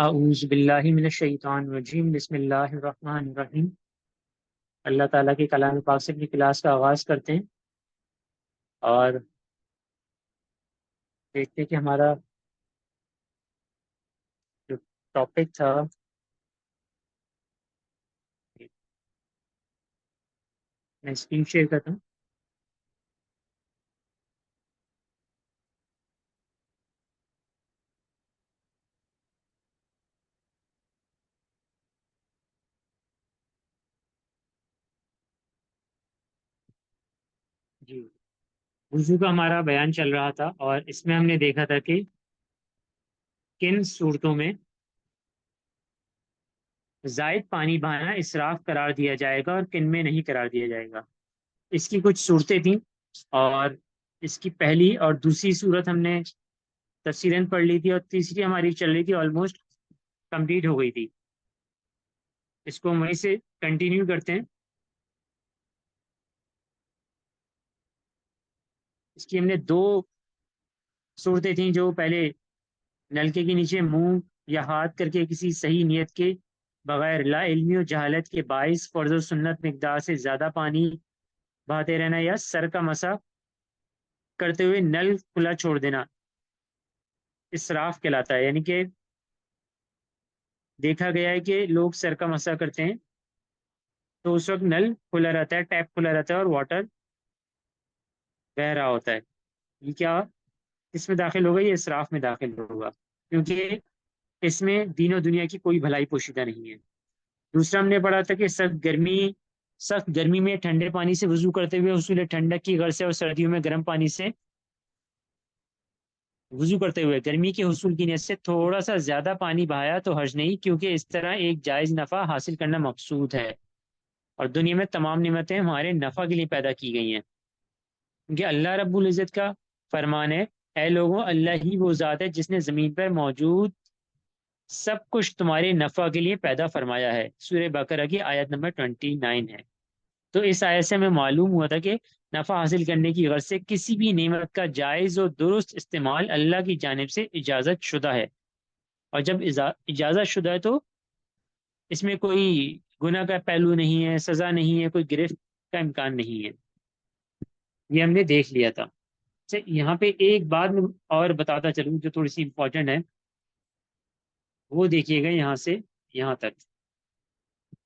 اعوذ باللہ من الشیطان الرجیم، بسم اللہ الرحمن الرحیم۔ اللہ تعالیٰ کے کلام پاک سے اپنی کلاس کا آغاز کرتے ہیں اور دیکھتے ہیں کہ ہمارا جو ٹاپک تھا میں اسکرین شیئر کرتا ہوں۔ جی، وضو کا ہمارا بیان چل رہا تھا اور اس میں ہم نے دیکھا تھا کہ کن صورتوں میں زائد پانی بہانا اسراف قرار دیا جائے گا اور کن میں نہیں قرار دیا جائے گا۔ اس کی کچھ صورتیں تھیں اور اس کی پہلی اور دوسری صورت ہم نے تفصیلاً پڑھ لی تھی اور تیسری ہماری چل رہی تھی، آلموسٹ کمپلیٹ ہو گئی تھی۔ اس کو ہم وہیں سے کنٹینیو کرتے ہیں۔ اس کی ہم نے دو صورتیں تھیں، جو پہلے نلکے کے نیچے منہ یا ہاتھ کر کے کسی صحیح نیت کے بغیر لا علمی و جہالت کے باعث فرض و سنت مقدار سے زیادہ پانی بہاتے رہنا، یا سر کا مسح کرتے ہوئے نل کھلا چھوڑ دینا اسراف کہلاتا ہے۔ یعنی کہ دیکھا گیا ہے کہ لوگ سر کا مسح کرتے ہیں تو اس وقت نل کھلا رہتا ہے، ٹیپ کھلا رہتا ہے اور واٹر بہ رہا ہوتا ہے۔ یہ کیا اس میں داخل ہوگا؟ یہ اسراف میں داخل ہوگا، کیونکہ اس میں دین و دنیا کی کوئی بھلائی پوشیدہ نہیں ہے۔ دوسرا ہم نے پڑھا تھا کہ سخت گرمی میں ٹھنڈے پانی سے وضو کرتے ہوئے حصول ٹھنڈک کی غرض سے، اور سردیوں میں گرم پانی سے وضو کرتے ہوئے گرمی کے حصول کی نیت سے تھوڑا سا زیادہ پانی بہایا تو حرج نہیں، کیونکہ اس طرح ایک جائز نفع حاصل کرنا مقصود ہے اور دنیا میں تمام نعمتیں ہمارے نفع کے لیے پیدا کی گئی ہیں، کیونکہ اللہ رب العزت کا فرمان ہے، اے لوگوں، اللہ ہی وہ ذات ہے جس نے زمین پر موجود سب کچھ تمہارے نفع کے لیے پیدا فرمایا ہے۔ سورہ بقرہ کی آیت نمبر 29 ہے۔ تو اس آیت سے ہمیں معلوم ہوا تھا کہ نفع حاصل کرنے کی غرض سے کسی بھی نعمت کا جائز و درست استعمال اللہ کی جانب سے اجازت شدہ ہے، اور جب اجازت شدہ ہے تو اس میں کوئی گناہ کا پہلو نہیں ہے، سزا نہیں ہے، کوئی گرفت کا امکان نہیں ہے۔ یہ ہم نے دیکھ لیا تھا۔ یہاں پہ ایک بات میں اور بتاتا چلوں جو تھوڑی سی امپورٹنٹ ہے، وہ دیکھیے گا یہاں سے یہاں تک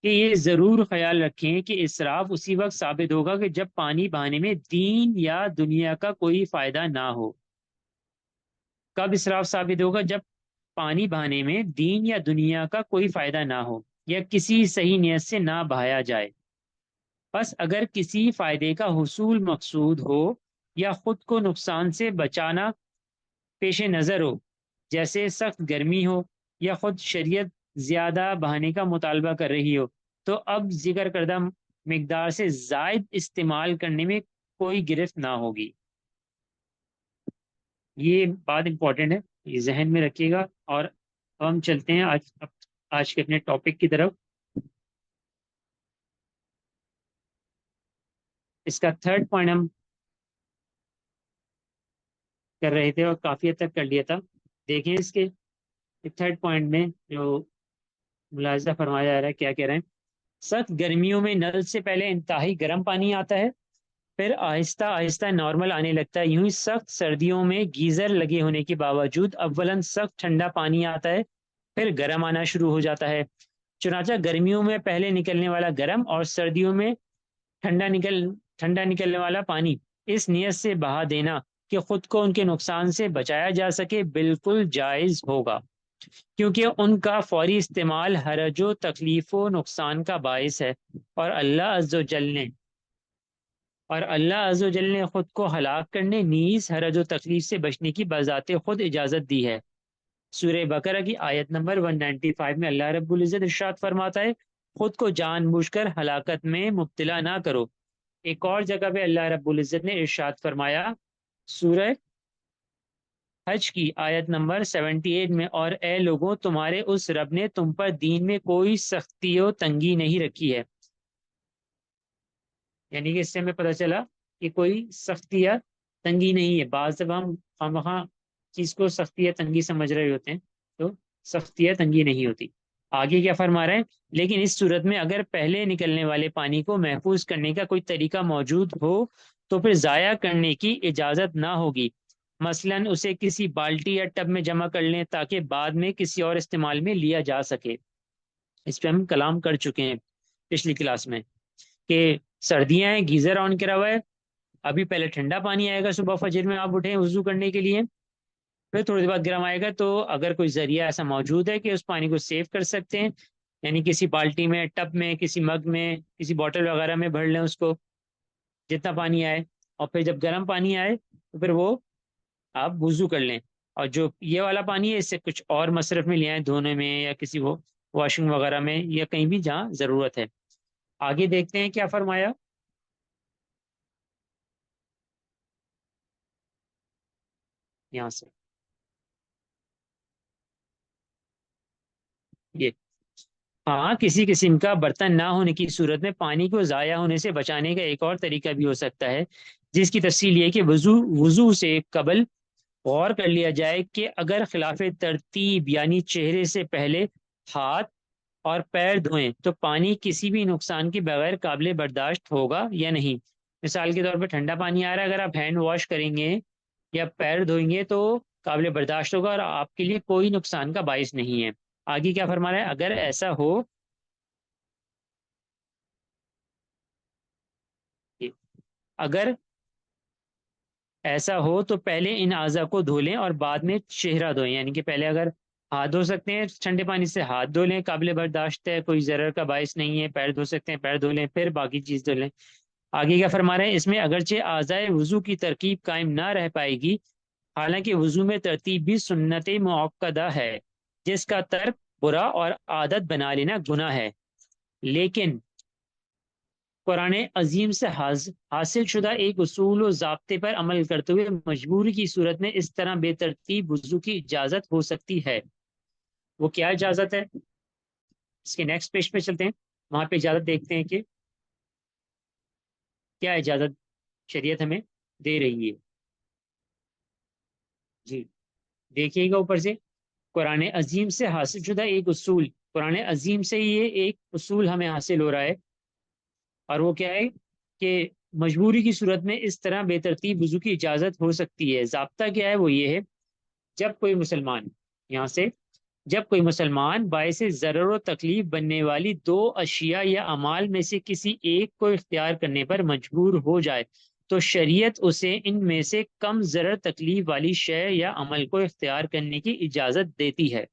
کہ یہ ضرور خیال رکھیں کہ اسراف اسی وقت ثابت ہوگا کہ جب پانی بہانے میں دین یا دنیا کا کوئی فائدہ نہ ہو۔ کب اسراف ثابت ہوگا؟ جب پانی بہانے میں دین یا دنیا کا کوئی فائدہ نہ ہو یا کسی صحیح نیت سے نہ بہایا جائے۔ بس اگر کسی فائدے کا حصول مقصود ہو یا خود کو نقصان سے بچانا پیش نظر ہو، جیسے سخت گرمی ہو یا خود شریعت زیادہ بہانے کا مطالبہ کر رہی ہو، تو اب ذکر کردہ مقدار سے زائد استعمال کرنے میں کوئی گرفت نہ ہوگی۔ یہ بات امپورٹنٹ ہے، یہ ذہن میں رکھیے گا۔ اور اب ہم چلتے ہیں آج کے اپنے ٹاپک کی طرف۔ اس کا تھرڈ پوائنٹ ہم کر رہے تھے اور کافی حد تک کر لیا تھا۔ دیکھیں اس کے تھرڈ پوائنٹ میں جو ملاحظہ فرمایا جا رہا ہے، کیا کہہ رہے ہیں؟ سخت گرمیوں میں نل سے پہلے انتہائی گرم پانی آتا ہے، پھر آہستہ آہستہ نارمل آنے لگتا ہے۔ یوں ہی سخت سردیوں میں گیزر لگے ہونے کے باوجود اولاً سخت ٹھنڈا پانی آتا ہے، پھر گرم آنا شروع ہو جاتا ہے۔ چنانچہ گرمیوں میں پہلے نکلنے والا گرم اور سردیوں میں ٹھنڈا نکلنے والا پانی اس نیت سے بہا دینا کہ خود کو ان کے نقصان سے بچایا جا سکے بالکل جائز ہوگا، کیونکہ ان کا فوری استعمال حرج و تکلیف و نقصان کا باعث ہے، اور اللہ عز و جل نے خود کو ہلاک کرنے نیز حرج و تکلیف سے بچنے کی بذات خود اجازت دی ہے۔ سورہ بقرہ کی آیت نمبر 195 میں اللہ رب العزت ارشاد فرماتا ہے، خود کو جان بوجھ کر ہلاکت میں مبتلا نہ کرو۔ ایک اور جگہ پہ اللہ رب العزت نے ارشاد فرمایا سورہ حج کی آیت نمبر 78 میں، اور اے لوگوں، تمہارے اس رب نے تم پر دین میں کوئی سختی و تنگی نہیں رکھی ہے۔ یعنی کہ اس سے ہمیں پتہ چلا کہ کوئی سختی یا تنگی نہیں ہے۔ بعض جب ہم وہاں چیز کو سختی یا تنگی سمجھ رہے ہوتے ہیں تو سختی یا تنگی نہیں ہوتی۔ آگے کیا فرما رہے ہیں؟ لیکن اس صورت میں اگر پہلے نکلنے والے پانی کو محفوظ کرنے کا کوئی طریقہ موجود ہو تو پھر ضائع کرنے کی اجازت نہ ہوگی۔ مثلا اسے کسی بالٹی یا ٹب میں جمع کر لیں تاکہ بعد میں کسی اور استعمال میں لیا جا سکے۔ اس پہ ہم کلام کر چکے ہیں پچھلی کلاس میں کہ سردیاں ہیں، گیزر آن کرا ہوا ہے، ابھی پہلے ٹھنڈا پانی آئے گا صبح فجر میں آپ اٹھیں وضو کرنے کے لیے، پھر تھوڑی دیر بعد گرم آئے گا، تو اگر کوئی ذریعہ ایسا موجود ہے کہ اس پانی کو سیو کر سکتے ہیں، یعنی کسی بالٹی میں، ٹب میں، کسی مگ میں، کسی بوٹل وغیرہ میں بھر لیں اس کو جتنا پانی آئے، اور پھر جب گرم پانی آئے تو پھر وہ آپ وضو کر لیں، اور جو یہ والا پانی ہے اس سے کچھ اور مصرف میں لے آئیں، دھونے میں یا کسی وہ واشنگ وغیرہ میں یا کہیں بھی جہاں ضرورت ہے۔ آگے دیکھتے ہیں کیا فرمایا یہاں سے، یہ ہاں کسی قسم کا برتن نہ ہونے کی صورت میں پانی کو ضائع ہونے سے بچانے کا ایک اور طریقہ بھی ہو سکتا ہے، جس کی تفصیل یہ کہ وضو سے قبل غور کر لیا جائے کہ اگر خلاف ترتیب یعنی چہرے سے پہلے ہاتھ اور پیر دھوئیں تو پانی کسی بھی نقصان کے بغیر قابل برداشت ہوگا یا نہیں۔ مثال کے طور پہ ٹھنڈا پانی آ رہا ہے، اگر آپ ہینڈ واش کریں گے یا پیر دھوئیں گے تو قابل برداشت ہوگا اور آپ کے لیے کوئی نقصان کا باعث نہیں ہے۔ آگے کیا فرما رہا ہے؟ اگر ایسا ہو، اگر ایسا ہو تو پہلے ان اعضاء کو دھو لیں اور بعد میں چہرہ دھوئیں، یعنی کہ پہلے اگر ہاتھ دھو سکتے ہیں ٹھنڈے پانی سے ہاتھ دھو لیں، قابل برداشت ہے، کوئی ضرر کا باعث نہیں ہے، پیر دھو سکتے ہیں پیر دھو لیں، پھر باقی چیز دھو لیں۔ آگے کیا فرما رہے ہیں؟ اس میں اگرچہ اعضائے وضو کی ترکیب قائم نہ رہ پائے گی، حالانکہ وضو میں ترتیب بھی سنت موقدہ ہے جس کا ترک برا اور عادت بنا لینا گناہ ہے، لیکن قرآن عظیم سے حاصل شدہ ایک اصول و ضابطے پر عمل کرتے ہوئے مجبوری کی صورت میں اس طرح بے ترتیب وضو کی اجازت ہو سکتی ہے۔ وہ کیا اجازت ہے؟ اس کے نیکسٹ پیج پہ چلتے ہیں، وہاں پہ اجازت دیکھتے ہیں کہ کیا اجازت شریعت ہمیں دے رہی ہے۔ جی دیکھیے گا اوپر سے، قرآن عظیم سے حاصل شدہ ایک اصول، قرآن عظیم سے یہ ایک اصول ہمیں حاصل ہو رہا ہے، اور وہ کیا ہے کہ مجبوری کی صورت میں اس طرح بے ترتیب وضو کی اجازت ہو سکتی ہے۔ ضابطہ کیا ہے؟ وہ یہ ہے، جب کوئی مسلمان، یہاں سے جب کوئی مسلمان باعث ضرر و تکلیف بننے والی دو اشیاء یا اعمال میں سے کسی ایک کو اختیار کرنے پر مجبور ہو جائے تو شریعت اسے ان میں سے کم ضرر تکلیف والی شے یا عمل کو اختیار کرنے کی اجازت دیتی ہے،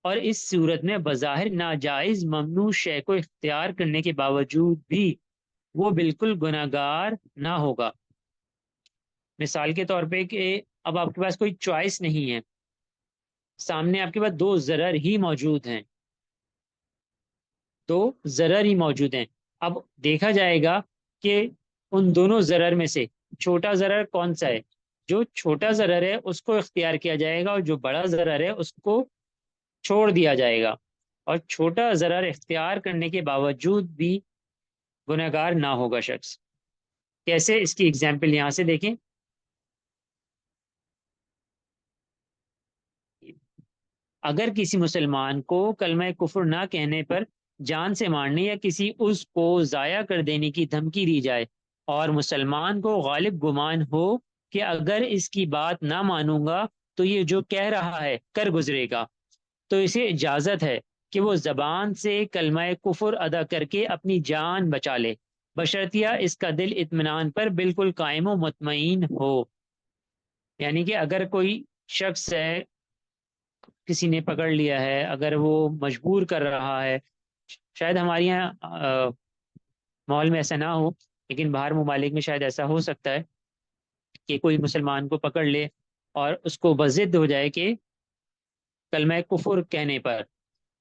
اور اس صورت میں بظاہر ناجائز ممنوع شے کو اختیار کرنے کے باوجود بھی وہ بالکل گناہگار نہ ہوگا۔ مثال کے طور پہ کہ اب آپ کے پاس کوئی چوائس نہیں ہے، سامنے آپ کے پاس دو ضرر ہی موجود ہیں، دو ضرر ہی موجود ہیں، اب دیکھا جائے گا کہ ان دونوں ضرر میں سے چھوٹا ضرر کون سا ہے، جو چھوٹا ضرر ہے اس کو اختیار کیا جائے گا، اور جو بڑا ضرر ہے اس کو چھوڑ دیا جائے گا، اور چھوٹا ضرر اختیار کرنے کے باوجود بھی گناہگار نہ ہوگا شخص۔ کیسے؟ اس کی اگزامپل یہاں سے دیکھیں، اگر کسی مسلمان کو کلمہ کفر نہ کہنے پر جان سے مارنے یا کسی عضو کو ضائع کر دینے کی دھمکی دی جائے اور مسلمان کو غالب گمان ہو کہ اگر اس کی بات نہ مانوں گا تو یہ جو کہہ رہا ہے کر گزرے گا، تو اسے اجازت ہے کہ وہ زبان سے کلمہ کفر ادا کر کے اپنی جان بچا لے، بشرطیہ اس کا دل اطمینان پر بالکل قائم و مطمئن ہو۔ یعنی کہ اگر کوئی شخص ہے، کسی نے پکڑ لیا ہے، اگر وہ مجبور کر رہا ہے، شاید ہمارے یہاں ماحول میں ایسا نہ ہو لیکن باہر ممالک میں شاید ایسا ہو سکتا ہے کہ کوئی مسلمان کو پکڑ لے اور اس کو بضد ہو جائے کہ کلمہ کفر کہنے پر،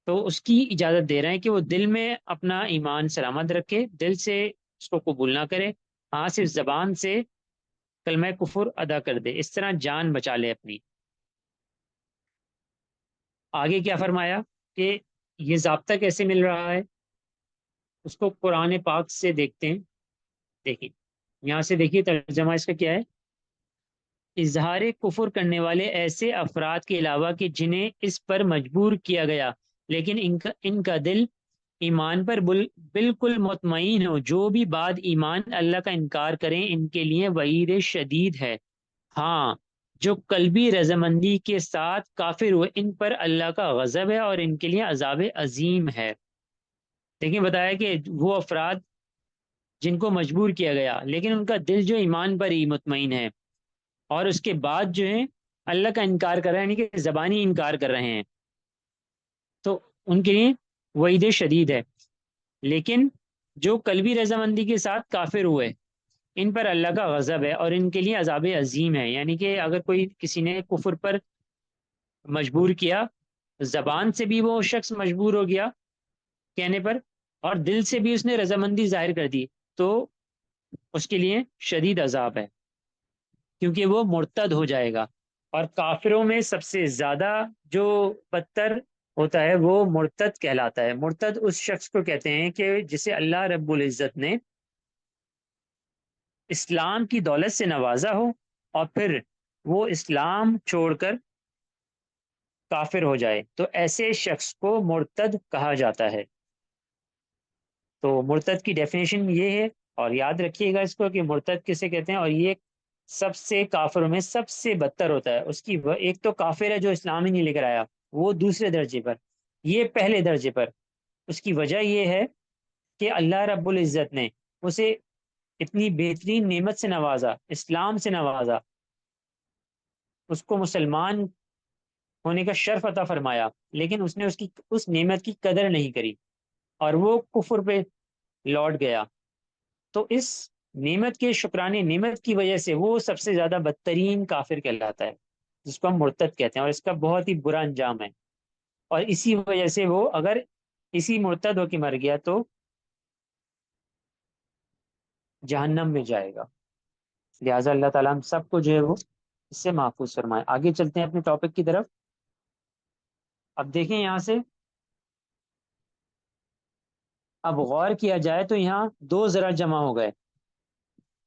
تو اس کی اجازت دے رہے ہیں کہ وہ دل میں اپنا ایمان سلامت رکھے، دل سے اس کو قبول نہ کرے، ہاں صرف زبان سے کلمہ کفر ادا کر دے، اس طرح جان بچا لے اپنی۔ آگے کیا فرمایا کہ یہ ضابطہ کیسے مل رہا ہے؟ اس کو قرآن پاک سے دیکھتے ہیں، دیکھیں یہاں سے دیکھیے ترجمہ اس کا کیا ہے اظہار کفر کرنے والے ایسے افراد کے علاوہ کہ جنہیں اس پر مجبور کیا گیا لیکن ان کا دل ایمان پر بالکل مطمئن ہو، جو بھی بعد ایمان اللہ کا انکار کریں ان کے لیے وعید شدید ہے۔ ہاں، جو قلبی رضامندی کے ساتھ کافر ہوئے ان پر اللہ کا غضب ہے اور ان کے لیے عذاب عظیم ہے۔ لیکن بتایا کہ وہ افراد جن کو مجبور کیا گیا لیکن ان کا دل جو ایمان پر ہی مطمئن ہے اور اس کے بعد جو ہے اللہ کا انکار کر رہے ہیں، یعنی کہ زبانی انکار کر رہے ہیں، تو ان کے لیے وعید شدید ہے۔ لیکن جو قلبی رضامندی کے ساتھ کافر ہوئے ان پر اللہ کا غضب ہے اور ان کے لیے عذاب عظیم ہے، یعنی کہ اگر کوئی کسی نے کفر پر مجبور کیا، زبان سے بھی وہ شخص مجبور ہو گیا کہنے پر اور دل سے بھی اس نے رضامندی ظاہر کر دی، تو اس کے لیے شدید عذاب ہے، کیونکہ وہ مرتد ہو جائے گا۔ اور کافروں میں سب سے زیادہ جو بدتر ہوتا ہے وہ مرتد کہلاتا ہے۔ مرتد اس شخص کو کہتے ہیں کہ جسے اللہ رب العزت نے اسلام کی دولت سے نوازا ہو اور پھر وہ اسلام چھوڑ کر کافر ہو جائے، تو ایسے شخص کو مرتد کہا جاتا ہے۔ تو مرتد کی ڈیفینیشن یہ ہے، اور یاد رکھیے گا اس کو کہ مرتد کسے کہتے ہیں، اور یہ سب سے کافروں میں سب سے بدتر ہوتا ہے۔ اس کی ایک تو کافر ہے جو اسلام ہی نہیں لے کر آیا، وہ دوسرے درجے پر، یہ پہلے درجے پر۔ اس کی وجہ یہ ہے کہ اللہ رب العزت نے اسے اتنی بہترین نعمت سے نوازا، اسلام سے نوازا، اس کو مسلمان ہونے کا شرف عطا فرمایا، لیکن اس نے اس نعمت کی قدر نہیں کری اور وہ کفر پہ لوٹ گیا، تو اس نعمت کے شکرانے نعمت کی وجہ سے وہ سب سے زیادہ بدترین کافر کہلاتا ہے، جس کو ہم مرتد کہتے ہیں، اور اس کا بہت ہی برا انجام ہے۔ اور اسی وجہ سے وہ اگر اسی مرتد ہو کے مر گیا تو جہنم میں جائے گا۔ لہٰذا اللہ تعالیٰ ہم سب کو جو ہے وہ اس سے محفوظ فرمائے۔ آگے چلتے ہیں اپنے ٹاپک کی طرف۔ اب دیکھیں یہاں سے، اب غور کیا جائے تو یہاں دو ضرر جمع ہو گئے۔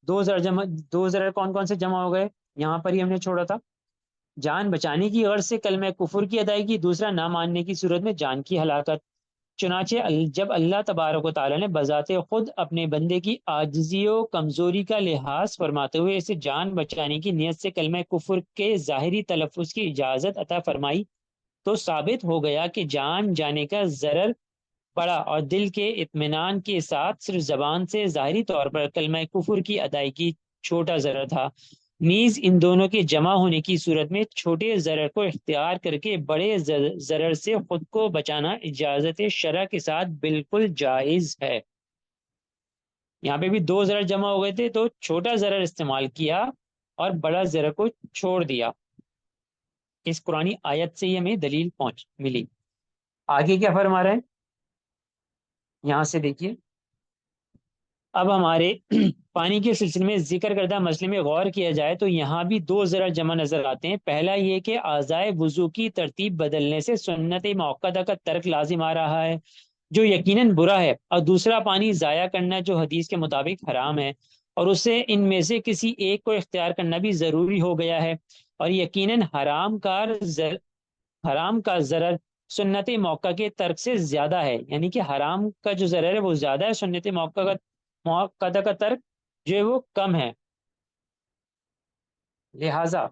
دو ضرر کون کون سے جمع ہو گئے؟ یہاں پر ہی ہم نے چھوڑا تھا، جان بچانے کی غرض سے کلمہ کفر کی ادائیگی، دوسرا نہ ماننے کی صورت میں جان کی ہلاکت۔ چنانچہ جب اللہ تبارک و تعالیٰ نے بذات خود اپنے بندے کی عاجزی و کمزوری کا لحاظ فرماتے ہوئے اسے جان بچانے کی نیت سے کلمہ کفر کے ظاہری تلفظ کی اجازت عطا فرمائی، تو ثابت ہو گیا کہ جان جانے کا ضرر بڑا اور دل کے اطمینان کے ساتھ صرف زبان سے ظاہری طور پر کلمہ کفر کی ادائیگی چھوٹا ضرر تھا۔ نیز ان دونوں کے جمع ہونے کی صورت میں چھوٹے ضرر کو اختیار کر کے بڑے ضرر سے خود کو بچانا اجازت شرع کے ساتھ بالکل جائز ہے۔ یہاں پہ بھی دو ضرر جمع ہو گئے تھے تو چھوٹا ضرر استعمال کیا اور بڑا ضرر کو چھوڑ دیا۔ اس قرآنی آیت سے ہی ہمیں دلیل ملی۔ آگے کیا فرما رہا ہے یہاں سے دیکھیے، اب ہمارے پانی کے سلسلے میں ذکر کردہ مسئلے میں غور کیا جائے تو یہاں بھی دو ضرر جمع نظر آتے ہیں۔ پہلا یہ کہ اعضائے وضو کی ترتیب بدلنے سے سنت موقدہ کا ترک لازم آ رہا ہے، جو یقیناً برا ہے، اور دوسرا پانی ضائع کرنا جو حدیث کے مطابق حرام ہے، اور اسے ان میں سے کسی ایک کو اختیار کرنا بھی ضروری ہو گیا ہے، اور یقیناً حرام کا ضرر سنت موقع کے ترک سے زیادہ ہے، یعنی کہ حرام کا جو ضرر ہے وہ زیادہ ہے، سنت موقع کا ترک جو ہے وہ کم ہے۔ لہذا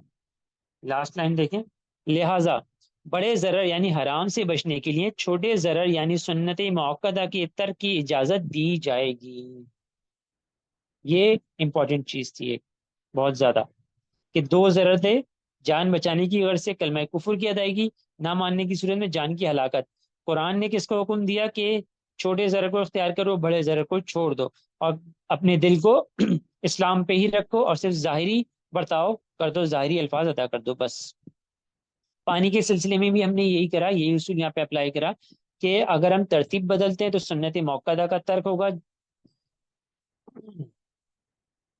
لاسٹ لائن دیکھیں، لہذا بڑے ضرر یعنی حرام سے بچنے کے لیے چھوٹے ضرر یعنی سنت موقع کے ترک کی اجازت دی جائے گی۔ یہ امپورٹنٹ چیز تھی ایک بہت زیادہ، کہ دو ضرر تھے، جان بچانے کی غرض سے کلمہ کفر کی ادائیگی، نہ ماننے کی صورت میں جان کی ہلاکت۔ قرآن نے کس کو حکم دیا کہ چھوٹے ضرر کو اختیار کرو، بڑے ضرر کو چھوڑ دو، اور اپنے دل کو اسلام پہ ہی رکھو اور صرف ظاہری برتاؤ کر دو، ظاہری الفاظ ادا کر دو بس۔ پانی کے سلسلے میں بھی ہم نے یہی کرا، یہی اصول یہاں پہ اپلائی کرا کہ اگر ہم ترتیب بدلتے ہیں تو سنت موقع کا ترک ہوگا،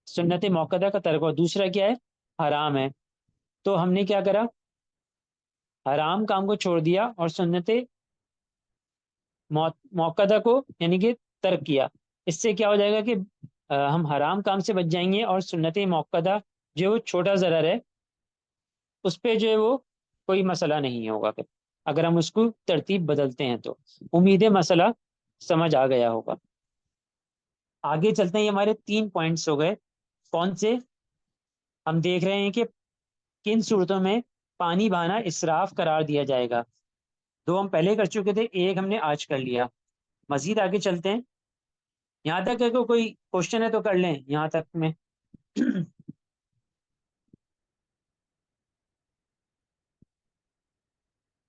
سنت موقع کا ترک ہوگا، دوسرا کیا ہے حرام ہے، تو ہم نے کیا کرا، حرام کام کو چھوڑ دیا اور سنت موقع کو یعنی کہ ترک کیا۔ اس سے کیا ہو جائے گا کہ ہم حرام کام سے بچ جائیں گے اور سنت موقع جو وہ چھوٹا ضرر ہے اس پہ جو ہے وہ کوئی مسئلہ نہیں ہوگا پھر، اگر ہم اس کو ترتیب بدلتے ہیں تو۔ امید ہے مسئلہ سمجھ آ گیا ہوگا۔ آگے چلتے ہیں، یہ ہمارے 3 پوائنٹس ہو گئے۔ کون سے؟ ہم دیکھ رہے ہیں کہ کن صورتوں میں پانی بہانا اسراف قرار دیا جائے گا۔ 2 ہم پہلے کر چکے تھے، 1 ہم نے آج کر لیا۔ مزید آگے چلتے ہیں، یہاں تک کہ کوئی کوشچن ہے تو کر لیں یہاں تک میں۔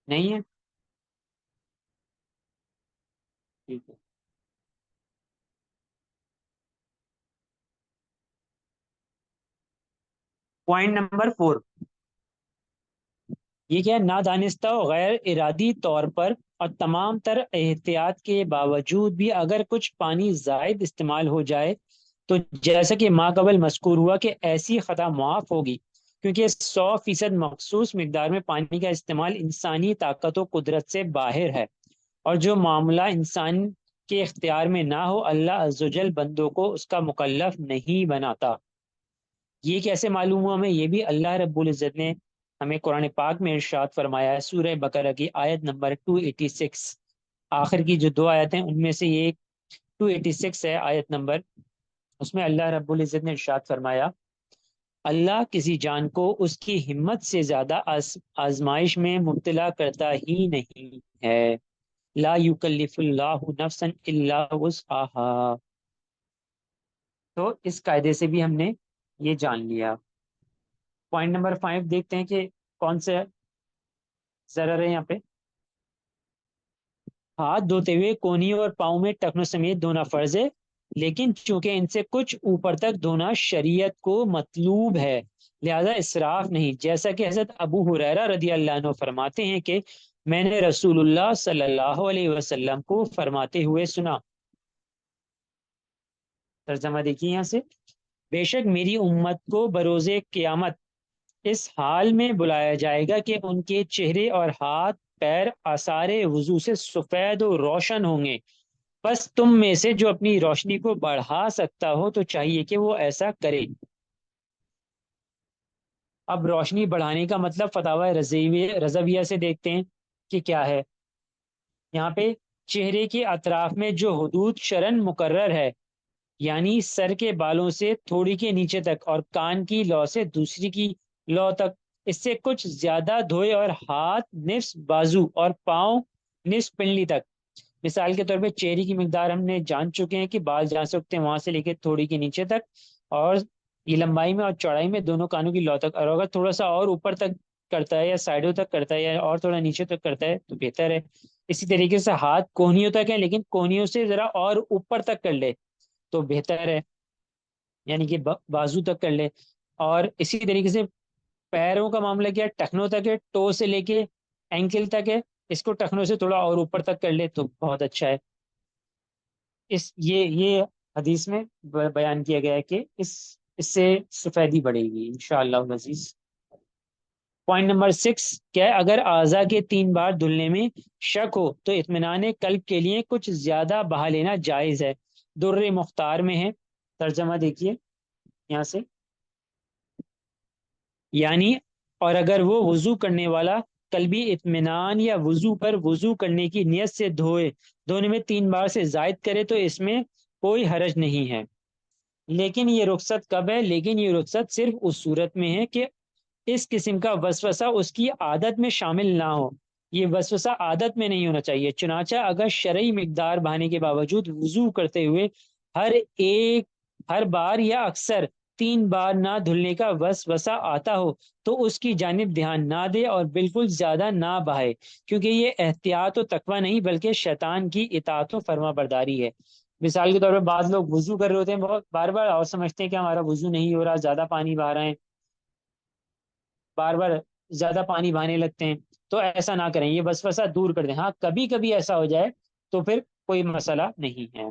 نہیں ہے؟ ٹھیک ہے۔ پوائنٹ نمبر 4، یہ کیا ہے؟ نادانستہ و غیر ارادی طور پر اور تمام تر احتیاط کے باوجود بھی اگر کچھ پانی زائد استعمال ہو جائے تو جیسا کہ ما قبل مذکور ہوا کہ ایسی خطا معاف ہوگی، کیونکہ 100% مخصوص مقدار میں پانی کا استعمال انسانی طاقت و قدرت سے باہر ہے، اور جو معاملہ انسان کے اختیار میں نہ ہو اللہ عز و جل بندوں کو اس کا مکلف نہیں بناتا۔ یہ کیسے معلوم ہوا ہمیں؟ یہ بھی اللہ رب العزت نے ہمیں قرآن پاک میں ارشاد فرمایا ہے، سورہ بقرہ کی آیت نمبر 286، آخر کی جو 2 آیتیں ان میں سے یہ 286 ہے آیت نمبر۔ اس میں اللہ رب العزت نے ارشاد فرمایا، اللہ کسی جان کو اس کی ہمت سے زیادہ آزمائش میں مبتلا کرتا ہی نہیں ہے، لا یکلف اللہ نفسا الا وسعها۔ تو اس قاعدے سے بھی ہم نے یہ جان لیا۔ پوائنٹ نمبر 5 دیکھتے ہیں کہ کون سے ضرر ہے یہاں پہ۔ ہاتھ دھوتے ہوئے کونیوں اور پاؤں میں ٹخنوں سمیت دھونا فرض ہے، لیکن چونکہ ان سے کچھ اوپر تک دھونا شریعت کو مطلوب ہے، لہذا اسراف نہیں، جیسا کہ حضرت ابو ہریرہ رضی اللہ عنہ فرماتے ہیں کہ میں نے رسول اللہ صلی اللہ علیہ وسلم کو فرماتے ہوئے سنا، ترجمہ دیکھیے یہاں سے، بے شک میری امت کو بروز قیامت اس حال میں بلایا جائے گا کہ ان کے چہرے اور ہاتھ پیر آثار وضو سے سفید و روشن ہوں گے، بس تم میں سے جو اپنی روشنی کو بڑھا سکتا ہو تو چاہیے کہ وہ ایسا کرے۔ اب روشنی بڑھانے کا مطلب فتاوی رضویہ سے دیکھتے ہیں کہ کیا ہے۔ یہاں پہ چہرے کے اطراف میں جو حدود شرعن مقرر ہے، یعنی سر کے بالوں سے تھوڑی کے نیچے تک اور کان کی لو سے دوسری کی لو تک، اس سے کچھ زیادہ دھوئے، اور ہاتھ نصف بازو اور پاؤں نصف پنڈلی تک۔ مثال کے طور پہ چہرے کی مقدار ہم نے جان چکے ہیں کہ بال جا سکتے ہیں وہاں سے لے کے تھوڑی کے نیچے تک، اور یہ لمبائی میں اور چوڑائی میں دونوں کانوں کی لو تک، اور اگر تھوڑا سا اور اوپر تک کرتا ہے یا سائڈوں تک کرتا ہے یا اور تھوڑا نیچے تک کرتا ہے تو بہتر ہے۔ اسی طریقے سے ہاتھ کونیوں تک ہے لیکن کونیوں سے ذرا اور اوپر تک کر لے تو بہتر ہے، یعنی کہ بازو تک کر لے۔ اور اسی طریقے سے پیروں کا معاملہ کیا ہے؟ ٹخنوں تک ہے، ٹو سے لے کے اینکل تک ہے، اس کو ٹخنوں سے تھوڑا اور اوپر تک کر لے تو بہت اچھا ہے۔ یہ حدیث میں بیان کیا گیا ہے کہ اس سے سفیدی بڑھے گی انشاءاللہ العزیز۔ پوائنٹ نمبر 6 کیا ہے؟ اگر اعضاء کے 3 بار دھلنے میں شک ہو تو اطمینان قلب کے لیے کچھ زیادہ بہا لینا جائز ہے، در مختار میں ہے، ترجمہ دیکھیے یہاں سے، یعنی اور اگر وہ وضو کرنے والا قلبی اطمینان یا وضو پر وضو کرنے کی نیت سے دھونے میں 3 بار سے زائد کرے تو اس میں کوئی حرج نہیں ہے، لیکن یہ رخصت کب ہے؟ لیکن یہ رخصت صرف اس صورت میں ہے کہ اس قسم کا وسوسہ اس کی عادت میں شامل نہ ہو، یہ وسوسہ عادت میں نہیں ہونا چاہیے۔ چنانچہ اگر شرعی مقدار بہانے کے باوجود وضو کرتے ہوئے ہر ہر بار یا اکثر 3 بار نہ دھلنے کا وسوسہ آتا ہو تو اس کی جانب دھیان نہ دے اور بالکل زیادہ نہ بہائے، کیونکہ یہ احتیاط و تقوی نہیں بلکہ شیطان کی اطاعت و فرما برداری ہے۔ مثال کے طور پہ بعض لوگ وضو کر رہے ہوتے ہیں بہت بار بار اور سمجھتے ہیں کہ ہمارا وضو نہیں ہو رہا، زیادہ پانی بہا رہے ہیں، بار بار زیادہ پانی بہانے لگتے ہیں، تو ایسا نہ کریں، یہ وسوسہ دور کر دیں۔ ہاں کبھی کبھی ایسا ہو جائے تو پھر کوئی مسئلہ نہیں ہے۔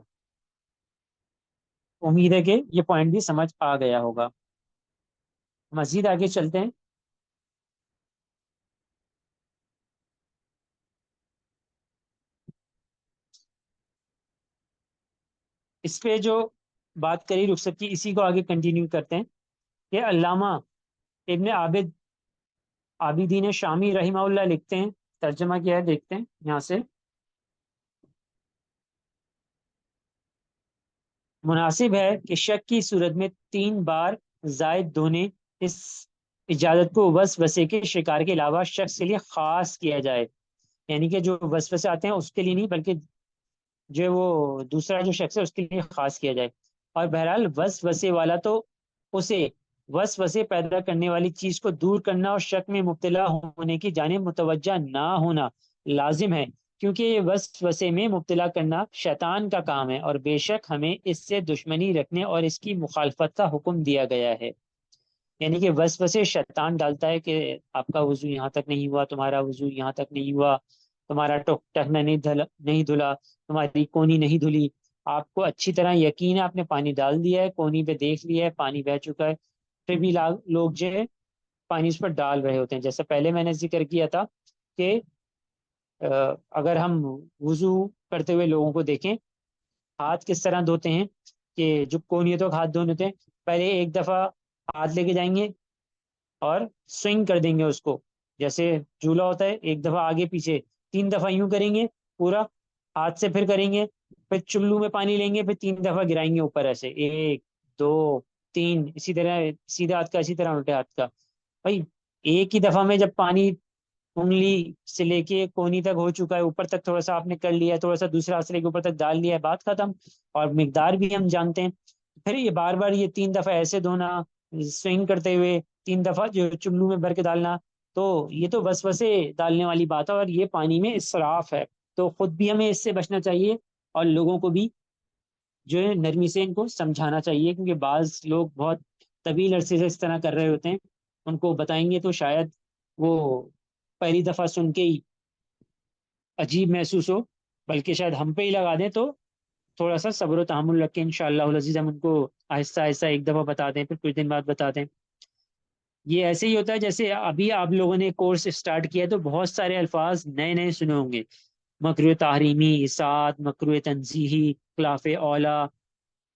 امید ہے کہ یہ پوائنٹ بھی سمجھ آ گیا ہوگا۔ مزید آگے چلتے ہیں، اس پہ جو بات کری رخصت کی اسی کو آگے کنٹینیو کرتے ہیں کہ علامہ ابن عابد عابدین شامی رحمہ اللہ لکھتے ہیں، ترجمہ کیا ہے دیکھتے ہیں یہاں سے: مناسب ہے کہ شک کی صورت میں 3 بار زائد دھونے اس اجازت کو وسوسے کے شکار کے علاوہ شخص کے لیے خاص کیا جائے، یعنی کہ جو وسوسے آتے ہیں اس کے لیے نہیں، بلکہ جو وہ دوسرا جو شخص ہے اس کے لیے خاص کیا جائے۔ اور بہرحال وسوسے والا تو اسے وسوسے پیدا کرنے والی چیز کو دور کرنا اور شک میں مبتلا ہونے کی جانب متوجہ نہ ہونا لازم ہے، کیونکہ یہ وسوسے میں مبتلا کرنا شیطان کا کام ہے، اور بے شک ہمیں اس سے دشمنی رکھنے اور اس کی مخالفت کا حکم دیا گیا ہے۔ یعنی کہ وسوسے شیطان ڈالتا ہے کہ آپ کا وضو یہاں تک نہیں ہوا، تمہارا وضو یہاں تک نہیں ہوا، تمہارا ٹخنا نہیں دھلا، تمہاری کونی نہیں دھلی۔ آپ کو اچھی طرح یقین ہے، آپ نے پانی ڈال دیا ہے، کونی پہ دیکھ لیا ہے، پانی بہ چکا ہے، پھر بھی لوگ جو ہے پانی اس پر ڈال رہے ہوتے ہیں۔ جیسے پہلے میں نے ذکر کیا تھا کہ اگر ہم وضو کرتے ہوئے لوگوں کو دیکھیں، ہاتھ کس طرح دھوتے ہیں کہ جو کونیتوں کا ہاتھ دھونے ہوتے ہیں، پہلے ایک دفعہ ہاتھ لے کے جائیں گے اور سوئنگ کر دیں گے اس کو، جیسے جھولا ہوتا ہے، ایک دفعہ آگے پیچھے 3 دفعہ یوں کریں گے پورا ہاتھ سے، پھر کریں گے، پھر چلو میں پانی لیں گے، پھر 3 دفعہ گرائیں گے اوپر، ایسے 1 2 3، اسی طرح سیدھے ہاتھ کا اسی طرح الٹے ہاتھ کا۔ بھائی ایک ہی دفعہ میں جب پانی انگلی سے لے کے کونی تک ہو چکا ہے، اوپر تک تھوڑا سا آپ نے کر لیا ہے، تھوڑا سا دوسرا ہاتھ سے لے کے اوپر تک ڈال لیا ہے، بات ختم، اور مقدار بھی ہم جانتے ہیں۔ پھر یہ بار بار یہ 3 دفعہ ایسے دھونا، سوئنگ کرتے ہوئے 3 دفعہ جو چلو میں بھر کے ڈالنا، تو یہ تو وسوسے ڈالنے والی بات ہے، اور یہ پانی میں اسراف ہے۔ تو خود بھی ہمیں اس سے بچنا چاہیے، اور لوگوں کو بھی جو ہے نرمی سے ان کو سمجھانا چاہیے، کیونکہ بعض لوگ بہت طویل عرصے سے اس طرح کر رہے ہوتے ہیں، ان کو بتائیں گے تو شاید وہ پہلی دفعہ سن کے ہی عجیب محسوس ہو، بلکہ شاید ہم پہ ہی لگا دیں، تو تھوڑا سا صبر و تحمل رکھ کے انشاءاللہ العزیز ہم ان کو آہستہ آہستہ ایک دفعہ بتا دیں، پھر کچھ دن بعد بتا دیں۔ یہ ایسے ہی ہوتا ہے جیسے ابھی آپ لوگوں نے کورس اسٹارٹ کیا ہے تو بہت سارے الفاظ نئے نئے سنے ہوں گے: مکروہ تحریمی، اسات، مکروہ تنزیہی، خلاف اولا،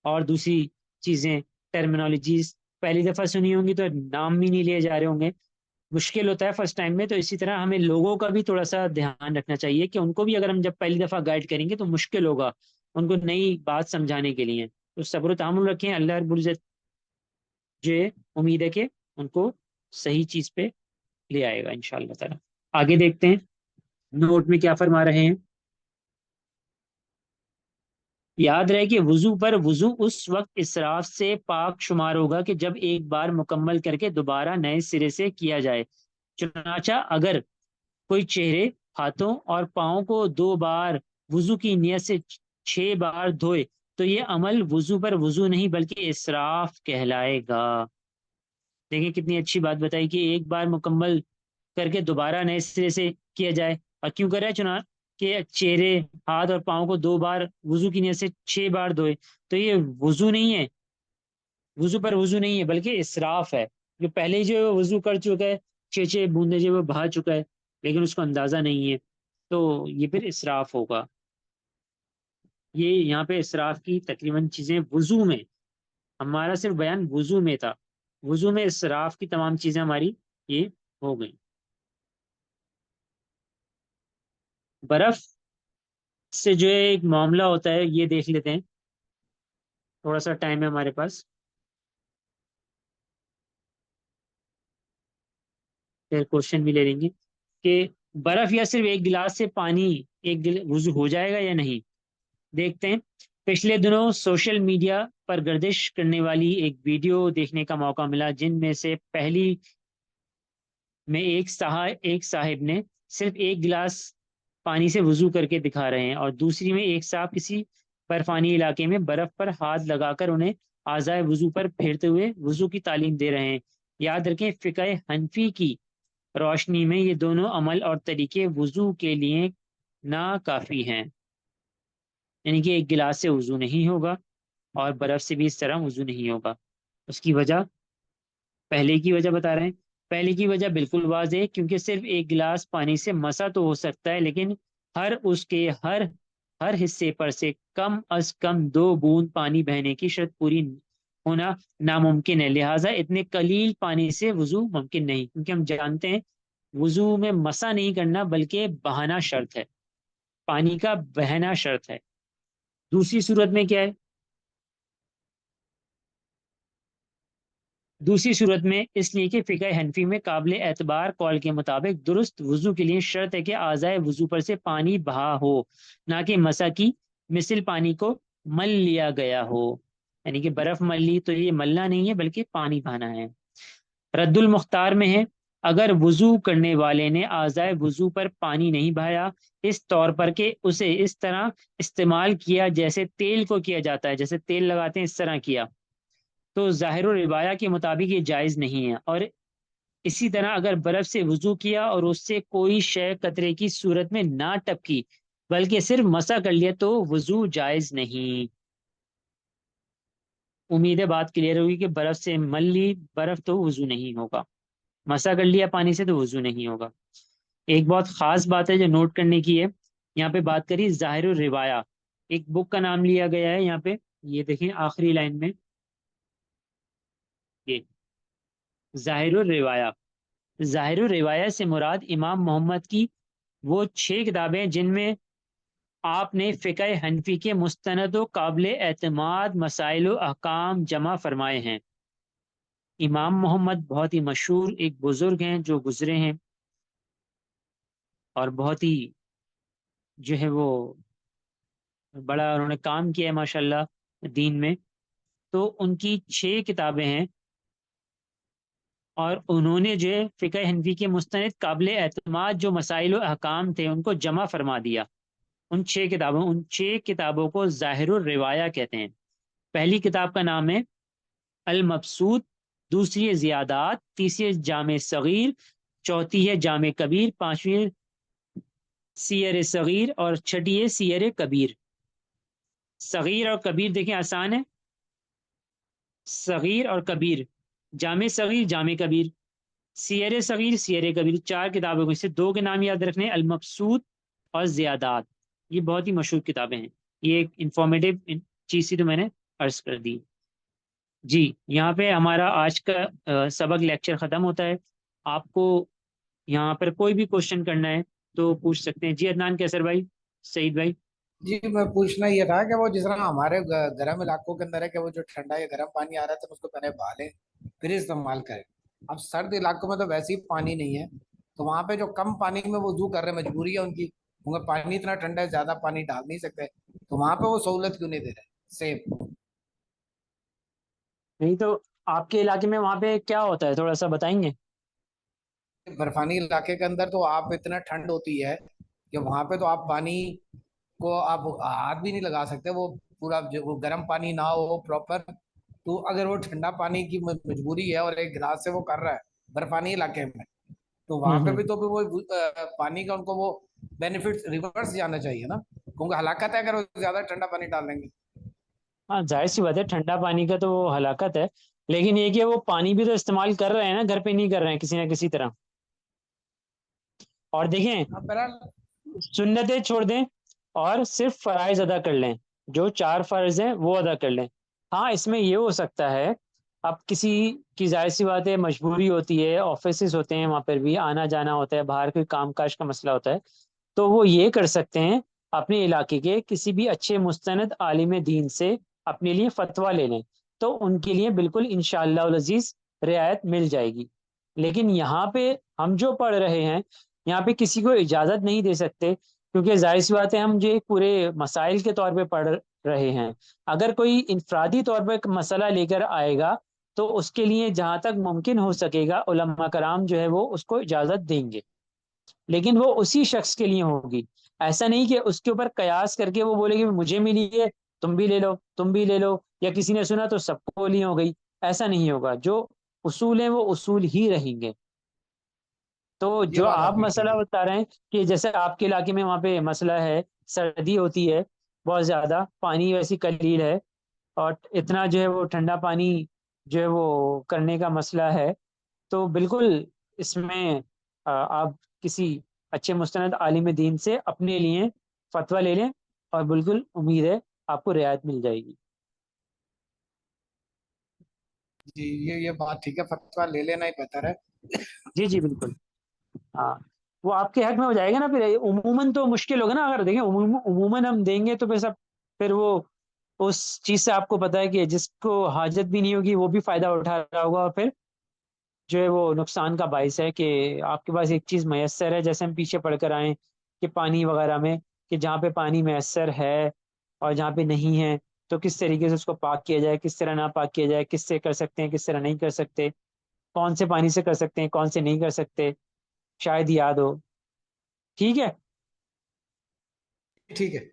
اور دوسری چیزیں، ٹرمینالوجیز پہلی دفعہ سنی ہوں گی تو نام بھی نہیں لیے جا رہے ہوں گے، مشکل ہوتا ہے فرسٹ ٹائم میں۔ تو اسی طرح ہمیں لوگوں کا بھی تھوڑا سا دھیان رکھنا چاہیے کہ ان کو بھی اگر ہم جب پہلی دفعہ گائیڈ کریں گے تو مشکل ہوگا ان کو نئی بات سمجھانے کے لیے۔ تو صبر و تحمل رکھیں، اللہ رب العزت جو ہے امید ہے کہ ان کو صحیح چیز پہ لے آئے گا انشاءاللہ تعالی۔ آگے دیکھتے ہیں نوٹ میں کیا فرما رہے ہیں۔ یاد رہے کہ وضو اس وقت اسراف سے پاک شمار ہوگا کہ جب ایک بار مکمل کر کے دوبارہ نئے سرے سے کیا جائے۔ چنانچہ اگر کوئی چہرے، ہاتھوں اور پاؤں کو 2 بار وضو کی نیت سے 6 بار دھوئے تو یہ عمل وضو پر وضو نہیں بلکہ اسراف کہلائے گا۔ دیکھیں کتنی اچھی بات بتائی کہ ایک بار مکمل کر کے دوبارہ نئے سرے سے کیا جائے، اور کیوں کرے چنا کہ چہرے، ہاتھ اور پاؤں کو 2 بار وضو کی نیت سے 6 بار دھوئے، تو یہ وضو نہیں ہے، وضو پر وضو نہیں ہے بلکہ اسراف ہے۔ جو پہلے ہی جو وضو کر چکا ہے، 6 بوندے جو وہ بہا چکا ہے، لیکن اس کو اندازہ نہیں ہے، تو یہ پھر اسراف ہوگا۔ یہ یہاں پہ اسراف کی تقریباً چیزیں وضو میں، ہمارا صرف بیان وضو میں تھا، وضو میں اسراف کی تمام چیزیں ہماری یہ ہو گئی۔ برف سے جو ہے ایک معاملہ ہوتا ہے، یہ دیکھ لیتے ہیں، تھوڑا سا ٹائم ہے ہمارے پاس، پھر کوشچن بھی لے لیں گے کہ برف یا صرف ایک گلاس سے پانی وضو ہو جائے گا یا نہیں۔ دیکھتے ہیں، پچھلے دنوں سوشل میڈیا پر گردش کرنے والی ایک ویڈیو دیکھنے کا موقع ملا، جن میں سے پہلی میں ایک صاحب نے صرف ایک گلاس پانی سے وضو کر کے دکھا رہے ہیں، اور دوسری میں ایک صاحب کسی برفانی علاقے میں برف پر ہاتھ لگا کر انہیں اعضائے وضو پر پھیرتے ہوئے وضو کی تعلیم دے رہے ہیں۔ یاد رکھیں فقہ حنفی کی روشنی میں یہ دونوں عمل اور طریقے وضو کے لیے ناکافی ہیں، یعنی کہ ایک گلاس سے وضو نہیں ہوگا اور برف سے بھی اس طرح وضو نہیں ہوگا۔ اس کی وجہ، پہلے کی وجہ بتا رہے ہیں، پہلے کی وجہ بالکل واضح ہے، کیونکہ صرف ایک گلاس پانی سے مسا تو ہو سکتا ہے، لیکن اس کے ہر حصے پر سے کم از کم 2 بوند پانی بہنے کی شرط پوری ہونا ناممکن ہے، لہٰذا اتنے قلیل پانی سے وضو ممکن نہیں، کیونکہ ہم جانتے ہیں وضو میں مسا نہیں کرنا بلکہ بہانا شرط ہے، پانی کا بہنا شرط ہے۔ دوسری صورت میں کیا ہے؟ دوسری صورت میں اس لیے کہ فقہ حنفی میں قابل اعتبار قول کے مطابق درست وضو کے لیے شرط ہے کہ اعضائے وضو پر سے پانی بہا ہو، نہ کہ مسا کی مثل پانی کو مل لیا گیا ہو، یعنی کہ برف مل لی تو یہ ملنا نہیں ہے بلکہ پانی بہانا ہے۔ رد المختار میں ہے، اگر وضو کرنے والے نے اعضائے وضو پر پانی نہیں بہایا اس طور پر کہ اسے اس طرح استعمال کیا جیسے تیل کو کیا جاتا ہے، جیسے تیل لگاتے ہیں اس طرح کیا، تو ظاہر و روایہ کے مطابق یہ جائز نہیں ہے۔ اور اسی طرح اگر برف سے وضو کیا اور اس سے کوئی شے قطرے کی صورت میں نہ ٹپکی بلکہ صرف مسا کر لیا تو وضو جائز نہیں۔ امید ہے بات کلیئر ہوگی کہ برف سے مل لی برف تو وضو نہیں ہوگا، مسا کر لیا پانی سے تو وضو نہیں ہوگا۔ ایک بہت خاص بات ہے جو نوٹ کرنے کی ہے، یہاں پہ بات کری ظاہر الروایہ، ایک بک کا نام لیا گیا ہے یہاں پہ، یہ دیکھیں آخری لائن میں، یہ ظاہر الروایہ، ظاہر الروایہ سے مراد امام محمد کی وہ 6 کتابیں جن میں آپ نے فقہ حنفی کے مستند و قابل اعتماد مسائل و احکام جمع فرمائے ہیں۔ امام محمد بہت ہی مشہور ایک بزرگ ہیں جو گزرے ہیں، اور بہت ہی جو ہے وہ بڑا انہوں نے کام کیا ہے ماشاءاللہ دین میں۔ تو ان کی 6 کتابیں ہیں، اور انہوں نے جو ہے فقہ حنفی کے مستند قابل اعتماد جو مسائل و احکام تھے ان کو جمع فرما دیا۔ ان 6 کتابوں کو ظاہر الروایہ کہتے ہیں۔ پہلی کتاب کا نام ہے المبسوط، دوسری ہے زیادات، تیسری ہے جامع صغیر، چوتھی ہے جامع کبیر، پانچویں ہے سیر صغیر، اور چھٹی ہے سیر کبیر۔ صغیر اور کبیر دیکھیں آسان ہے، صغیر اور کبیر، جامع صغیر جامع کبیر، سیر صغیر سیر کبیر، 4 کتابوں میں سے 2 کے نام یاد رکھنے، المبسوط اور زیادات، یہ بہت ہی مشہور کتابیں ہیں۔ یہ ایک انفارمیٹیو چیز تھی تو میں نے عرض کر دی۔ جی یہاں پہ ہمارا آج کا سبق لیکچر ختم ہوتا ہے۔ آپ کو یہاں پر کوئی بھی کوشچن کرنا ہے تو پوچھ سکتے ہیں۔ جی عدنان کیسر بھائی، سعید بھائی۔ جی میں پوچھنا یہ تھا کہ وہ جس طرح ہمارے گرم علاقوں کے اندر ہے کہ وہ جو ٹھنڈا یا گرم پانی آ رہا ہے تو اس کو پہلے بہا لیں پھر استعمال کریں۔ اب سرد علاقوں میں تو ویسے ہی پانی نہیں ہے، تو وہاں پہ جو کم پانی میں وضو کر رہے ہیں مجبوری ہے ان کی، کیونکہ پانی اتنا ٹھنڈا ہے زیادہ پانی ڈال نہیں سکتے، تو وہاں پہ وہ سہولت کیوں نہیں دے رہے سیف؟ نہیں تو آپ کے علاقے میں وہاں پہ کیا ہوتا ہے تھوڑا سا بتائیں گے؟ برفانی علاقے کے اندر تو آپ اتنا ٹھنڈ ہوتی ہے کہ وہاں پہ تو آپ پانی کو آپ ہاتھ بھی نہیں لگا سکتے، وہ پورا وہ گرم پانی نہ ہو پراپر، تو اگر وہ ٹھنڈا پانی کی مجبوری ہے اور ایک گلاس سے وہ کر رہا ہے برفانی علاقے میں، تو وہاں پہ بھی تو پھر وہ پانی کا ان کو وہ بینیفٹ ریورس جانا چاہیے نا، کیونکہ ہلاکت ہے اگر وہ زیادہ ٹھنڈا پانی ڈال دیں گے۔ ہاں ظاہر سی بات ہے، ٹھنڈا پانی کا تو وہ ہلاکت ہے، لیکن یہ کہ وہ پانی بھی تو استعمال کر رہے ہیں نا، گھر پہ نہیں کر رہے ہیں کسی نہ کسی طرح۔ اور دیکھیں اب بہرحال سنتیں چھوڑ دیں اور صرف فرائض ادا کر لیں، جو 4 فرض ہیں وہ ادا کر لیں۔ ہاں اس میں یہ ہو سکتا ہے اب کسی کی ظاہر سی بات ہے مجبوری ہوتی ہے، آفیسز ہوتے ہیں وہاں پر بھی آنا جانا ہوتا ہے، باہر کوئی کام کاج کا مسئلہ ہوتا ہے، تو وہ یہ کر سکتے ہیں اپنے علاقے کے کسی بھی اچھے مستند عالم دین سے اپنے لیے فتویٰ لے لیں، تو ان کے لیے بالکل انشاءاللہ العزیز رعایت مل جائے گی۔ لیکن یہاں پہ ہم جو پڑھ رہے ہیں یہاں پہ کسی کو اجازت نہیں دے سکتے، کیونکہ ظاہر سی بات ہے ہم جو پورے مسائل کے طور پہ پڑھ رہے ہیں، اگر کوئی انفرادی طور پہ مسئلہ لے کر آئے گا تو اس کے لیے جہاں تک ممکن ہو سکے گا علماء کرام جو ہے وہ اس کو اجازت دیں گے، لیکن وہ اسی شخص کے لیے ہوگی۔ ایسا نہیں کہ اس کے اوپر قیاس کر کے وہ بولے کہ مجھے ملی ہے تم بھی لے لو تم بھی لے لو، یا کسی نے سنا تو سب کو لی ہو گئی، ایسا نہیں ہوگا۔ جو اصول ہیں وہ اصول ہی رہیں گے۔ تو یہ جو بات آپ آپ نے مسئلہ ٹھیک ہے۔ بتا رہے ہیں کہ جیسے آپ کے علاقے میں وہاں پہ مسئلہ ہے، سردی ہوتی ہے بہت زیادہ، پانی ویسی قلیل ہے، اور اتنا جو ہے وہ ٹھنڈا پانی جو ہے وہ کرنے کا مسئلہ ہے، تو بالکل اس میں آپ کسی اچھے مستند عالم دین سے اپنے لیے فتویٰ لے لیں، اور بالکل امید ہے آپ کو رعایت مل جائے گی۔ جی یہ بات ٹھیک ہے، فتویٰ لے لینا ہی بہتر ہے۔ جی جی بالکل۔ ہاں وہ آپ کے حق میں ہو جائے گا نا پھر، عموماً تو مشکل ہوگا نا، اگر دیکھیں عموماً ہم دیں گے تو پھر سب، پھر وہ اس چیز سے آپ کو پتا ہے کہ جس کو حاجت بھی نہیں ہوگی وہ بھی فائدہ اٹھا رہا ہوگا، اور پھر جو ہے وہ نقصان کا باعث ہے کہ آپ کے پاس ایک چیز میسر ہے، جیسے ہم پیچھے پڑھ کر آئیں کہ پانی وغیرہ میں، کہ جہاں پہ پانی میسر ہے اور جہاں پہ نہیں ہے تو کس طریقے سے اس کو پاک کیا جائے، کس طرح نہ پاک کیا جائے، کس سے کر سکتے ہیں کس طرح نہیں کر سکتے، کون سے پانی سے کر سکتے ہیں کون سے نہیں کر سکتے، شاید یاد ہو. ٹھیک ہے. ٹھیک ہے.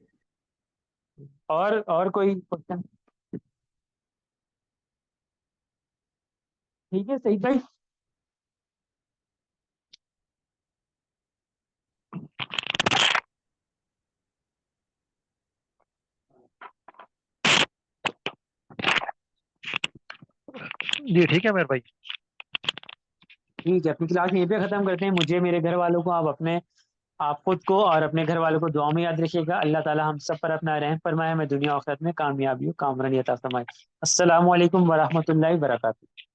اور کوئی کوشچن؟ ٹھیک ہے صحیح بھائی. جی ٹھیک ہے میر بھائی. ٹھیک ہے، اپنی کلاس یہیں پہ ختم کرتے ہیں. مجھے، میرے گھر والوں کو، آپ خود کو اور اپنے گھر والوں کو دعا میں یاد رکھیے گا. اللہ تعالی ہم سب پر اپنا رحم فرمائے، ہمیں دنیا و آخرت میں کامیابی و کامرانی عطا فرمائے. السلام علیکم ورحمۃ اللہ وبرکاتہ.